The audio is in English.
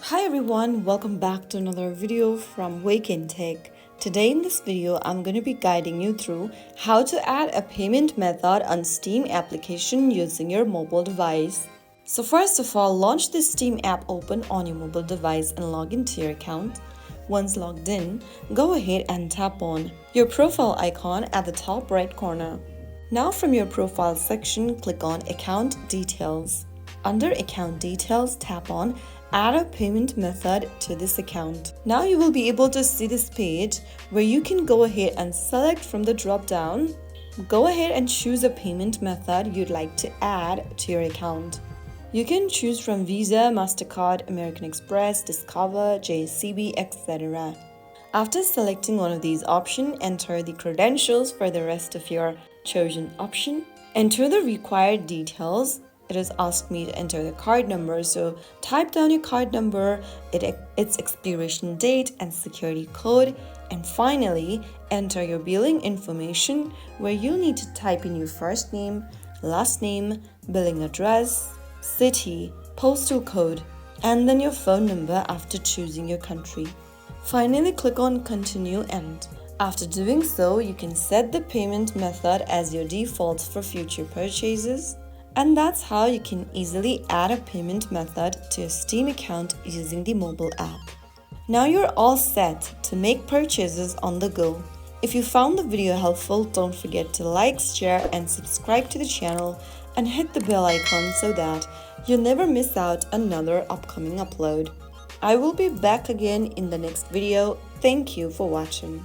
Hi everyone, welcome back to another video from Wake&Tech. Today in this video, I'm going to be guiding you through how to add a payment method on Steam application using your mobile device. So first of all, launch the Steam app open on your mobile device and log into your account. Once logged in, go ahead and tap on your profile icon at the top right corner. Now from your profile section, click on Account Details. Under Account Details, tap on Add a payment method to this account. Now you will be able to see this page where you can go ahead and select from the drop down. Go ahead and choose a payment method you'd like to add to your account. You can choose from Visa, MasterCard, American Express, Discover, JCB, etc. After selecting one of these options, enter the credentials for the rest of your chosen option. Enter the required details. It has asked me to enter the card number, so type down your card number, its expiration date and security code, and finally enter your billing information where you need to type in your first name, last name, billing address, city, postal code, and then your phone number after choosing your country. Finally, click on Continue, and after doing so, you can set the payment method as your default for future purchases. And that's how you can easily add a payment method to your Steam account using the mobile app. Now you're all set to make purchases on the go. If you found the video helpful, don't forget to like, share, and subscribe to the channel and hit the bell icon so that you'll never miss out another upcoming upload. I will be back again in the next video. Thank you for watching.